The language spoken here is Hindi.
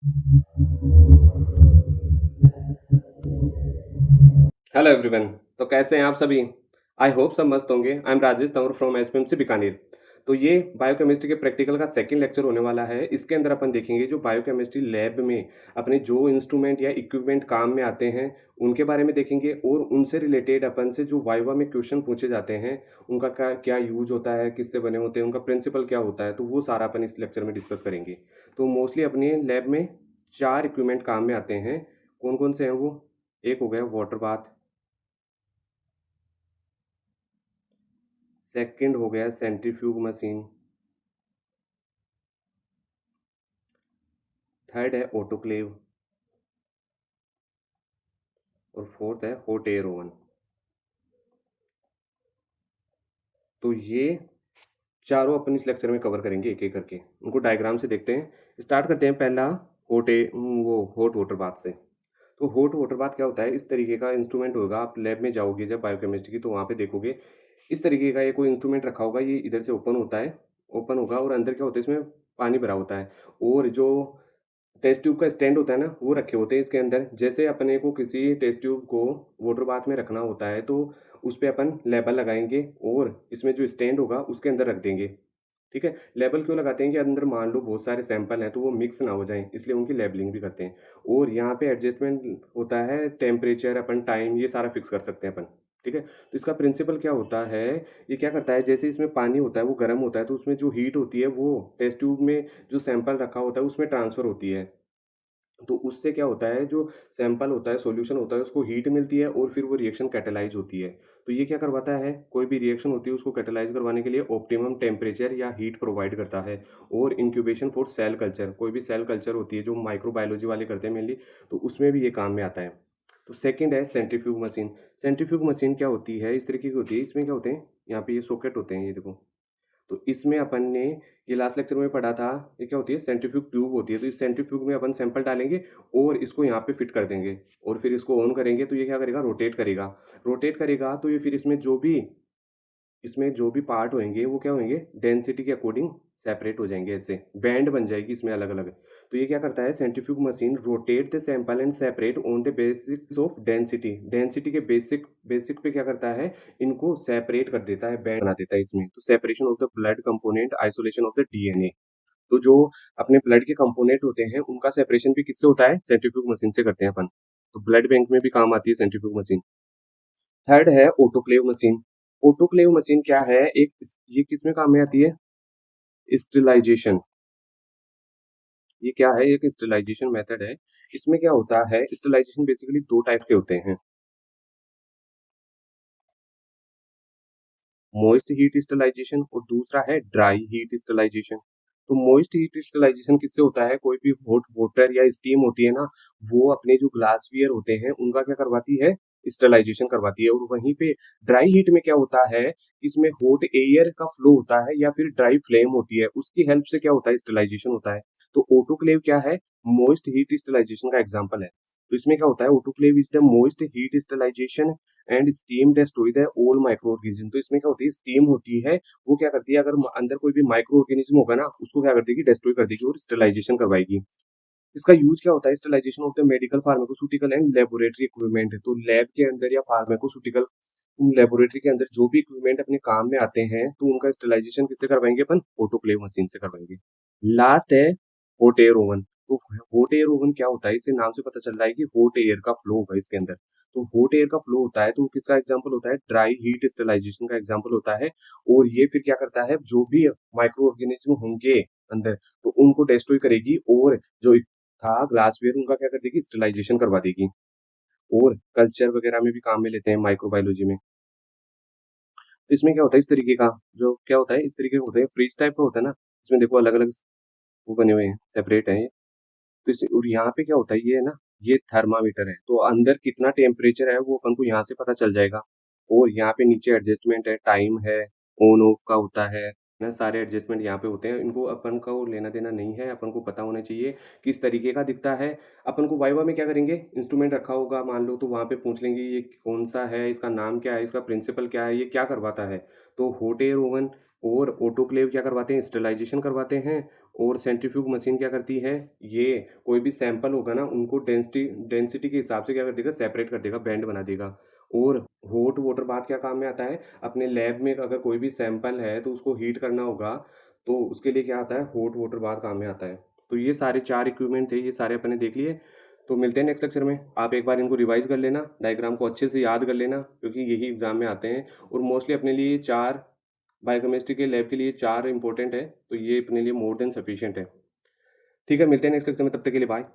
Hello everyone. तो कैसे हैं आप सभी? आई होप सब मस्त होंगे। I am Rajesh Tanwar from SPMC Bikaner. तो ये बायोकेमिस्ट्री के प्रैक्टिकल का सेकंड लेक्चर होने वाला है। इसके अंदर अपन देखेंगे जो बायोकेमिस्ट्री लैब में अपने जो इंस्ट्रूमेंट या इक्विपमेंट काम में आते हैं उनके बारे में देखेंगे, और उनसे रिलेटेड अपन से जो वाइवा में क्वेश्चन पूछे जाते हैं उनका क्या क्या यूज होता है, किससे बने होते हैं, उनका प्रिंसिपल क्या होता है, तो वो सारा अपन इस लेक्चर में डिस्कस करेंगे। तो मोस्टली अपने लैब में चार इक्विपमेंट काम में आते हैं। कौन कौन से हैं वो? एक हो गया वाटर बाथ, सेकंड हो गया सेंट्रीफ्यूग मशीन, थर्ड है ऑटोक्लेव, और फोर्थ है हॉट एयर ओवन। तो ये चारों अपन इस लेक्चर में कवर करेंगे एक एक करके। उनको डायग्राम से देखते हैं। स्टार्ट करते हैं पहला वो हॉट वाटर बाथ से। तो हॉट वाटर बाथ क्या होता है? इस तरीके का इंस्ट्रूमेंट होगा। आप लैब में जाओगे जब बायोकेमिस्ट्री की, तो वहाँ पे देखोगे इस तरीके का ये कोई इंस्ट्रूमेंट रखा होगा। ये इधर से ओपन होता है, ओपन होगा, और अंदर क्या होता है, इसमें पानी भरा होता है, और जो टेस्ट ट्यूब का स्टैंड होता है ना, वो रखे होते हैं इसके अंदर। जैसे अपने को किसी टेस्ट ट्यूब को वाटर बाथ में रखना होता है, तो उस पे अपन लेबल लगाएँगे और इसमें जो स्टैंड होगा उसके अंदर रख देंगे। ठीक है? लेबल क्यों लगाते हैं कि अंदर मान लो बहुत सारे सैंपल हैं तो वो मिक्स ना हो जाएँ, इसलिए उनकी लेबलिंग भी करते हैं। और यहाँ पे एडजस्टमेंट होता है, टेम्परेचर, अपन टाइम, ये सारा फिक्स कर सकते हैं अपन। ठीक है? तो इसका प्रिंसिपल क्या होता है, ये क्या करता है, जैसे इसमें पानी होता है वो गर्म होता है, तो उसमें जो हीट होती है वो टेस्ट ट्यूब में जो सैंपल रखा होता है उसमें ट्रांसफ़र होती है। तो उससे क्या होता है, जो सैंपल होता है, सॉल्यूशन होता है, उसको हीट मिलती है और फिर वो रिएक्शन कैटालाइज़ होती है। तो ये क्या करवाता है, कोई भी रिएक्शन होती है उसको कैटालाइज़ करवाने के लिए ऑप्टिमम टेम्परेचर या हीट प्रोवाइड करता है। और इंक्यूबेशन फॉर सेल कल्चर, कोई भी सेल कल्चर होती है जो माइक्रोबायोलॉजी वाले करते हैं मेनली, तो उसमें भी ये काम में आता है। तो सेकंड है सेंट्रीफ्यूग मशीन। सेंट्रीफ्यूग मशीन क्या होती है, इस तरीके की होती है। इसमें क्या होते हैं, यहाँ पे ये सॉकेट होते हैं, ये देखो। तो इसमें अपन ने ये लास्ट लेक्चर में पढ़ा था, ये क्या होती है, सेंट्रीफ्यूग ट्यूब होती है। तो इस सेंट्रीफ्यूग में अपन सैंपल डालेंगे और इसको यहाँ पे फिट कर देंगे, और फिर इसको ऑन करेंगे तो ये क्या करेगा, रोटेट करेगा। रोटेट करेगा तो ये फिर इसमें जो भी पार्ट होंगे वो क्या होंगे, डेंसिटी के अकॉर्डिंग सेपरेट हो जाएँगे, ऐसे बैंड बन जाएगी इसमें अलग-अलग। तो ये क्या करता है, centrifuge machine rotate the sample and separate on the basis of density. Density के बेसिक बेसिक पे क्या करता है, इनको सेपरेट कर देता है, बैंड बना देता है इसमें। तो separation of the blood component, isolation of the DNA. तो जो अपने ब्लड के कंपोनेंट होते हैं उनका सेपरेशन भी किससे होता है, सेंट्रीफ्यूग मशीन से करते हैं अपन। तो ब्लड बैंक में भी काम आती है सेंट्रीफ्यूग मशीन। थर्ड है ऑटोक्लेव मशीन। ऑटोक्लेव मशीन क्या है, ये किसमें काम में आती है, स्टरलाइजेशन। ये क्या है, एक स्टरलाइजेशन मेथड है। इसमें क्या होता है, स्टरलाइजेशन बेसिकली दो टाइप के होते हैं, मॉइस्ट हीट स्टरलाइजेशन और दूसरा है ड्राई हीट स्टरलाइजेशन। तो मॉइस्ट हीट स्टरलाइजेशन किससे होता है, कोई भी हॉट वाटर या स्टीम होती है ना, वो अपने जो ग्लासवियर होते हैं उनका क्या करवाती है, स्टरलाइजेशन करवाती है। और वहीं पे ड्राई हीट में क्या होता है, इसमें हॉट एयर का फ्लो होता है या फिर ड्राई फ्लेम होती है, उसकी हेल्प से क्या होता है, स्टरलाइजेशन होता है। तो ऑटोक्लेव क्या है, मॉइस्ट हीट स्टरलाइजेशन का एग्जांपल है। तो इसमें क्या होता है, autoclave is the most heat sterilisation and steam destroy the all microorganism. तो इसमें क्या होती है, स्टीम होती है, वो क्या करती है, अगर अंदर कोई भी माइक्रो ऑर्गेनिज्म होगा ना, उसको क्या कर देगी, डिस्ट्रॉय कर देगी और स्टरलाइजेशन करवाएगी। इसका यूज क्या होता है, sterilization of the medical, pharmaceutical and laboratory equipment. तो लैब के अंदर या फार्माकोस्यूटिकल लेबोरेटरी के अंदर जो भी इक्विपमेंट अपने काम में आते हैं, तो उनका स्टरलाइजेशन किससे करवाएंगे, अपन ऑटोक्लेव मशीन से करवाएंगे। लास्ट है हॉट एयर ओवन। तो हॉट एयर ओवन क्या होता है, इससे नाम से पता चल रहा है कि हॉट एयर का फ्लो होगा इसके अंदर। तो हॉट एयर का फ्लो होता है तो वो किसका एग्जांपल होता है, ड्राई हीट स्टरलाइजेशन का एग्जांपल होता है। और ये फिर क्या करता है, जो भी माइक्रो ऑर्गेनिज्म होंगे अंदर, तो उनको डिस्ट्रॉय करेगी, और जो था ग्लासवेयर उनका क्या कर देगी, स्टरलाइजेशन करवा देगी। और कल्चर वगैरह में भी काम में लेते हैं माइक्रोबायोलॉजी में। तो इसमें क्या होता है, इस तरीके का जो क्या होता है, इस तरीके का होता है, फ्रीज टाइप का होता है ना। इसमें देखो अलग अलग वो बने हुए हैं, सेपरेट है ये। तो और यहाँ पे क्या होता है, ये है ना, ये थर्मामीटर है, तो अंदर कितना टेम्परेचर है वो अपन को यहाँ से पता चल जाएगा। और यहाँ पे नीचे एडजस्टमेंट है, टाइम है, ऑन ऑफ का होता है ना, सारे एडजस्टमेंट यहाँ पे होते हैं। इनको अपन को लेना देना नहीं है, अपन को पता होना चाहिए किस तरीके का दिखता है। अपन को वाइवा में क्या करेंगे, इंस्ट्रूमेंट रखा होगा मान लो, तो वहाँ पे पूछ लेंगे ये कौन सा है, इसका नाम क्या है, इसका प्रिंसिपल क्या है, ये क्या करवाता है। तो हॉट एयर ओवन और ऑटोक्लेव क्या करवाते हैं, स्टरलाइजेशन करवाते हैं। और सेंट्रीफ्यूग मशीन क्या करती है, ये कोई भी सैंपल होगा ना उनको डेंसिटी के हिसाब से क्या कर देगा, सेपरेट कर देगा, बैंड बना देगा। और हॉट वाटर बाथ क्या काम में आता है, अपने लैब में अगर कोई भी सैंपल है तो उसको हीट करना होगा, तो उसके लिए क्या आता है, हॉट वाटर बाथ काम में आता है। तो ये सारे 4 इक्विपमेंट थे, ये सारे अपने देख लिए। तो मिलते हैं नेक्स्ट लेक्चर में। आप एक बार इनको रिवाइज़ कर लेना, डायग्राम को अच्छे से याद कर लेना, क्योंकि यही एग्ज़ाम में आते हैं और मोस्टली अपने लिए 4 बायोकेमिस्ट्री के लैब के लिए 4 इम्पोर्टेंट है, तो ये अपने लिए मोर देन सफिशिएंट है। ठीक है, मिलते हैं नेक्स्ट लेक्चर में, तब तक के लिए बाय।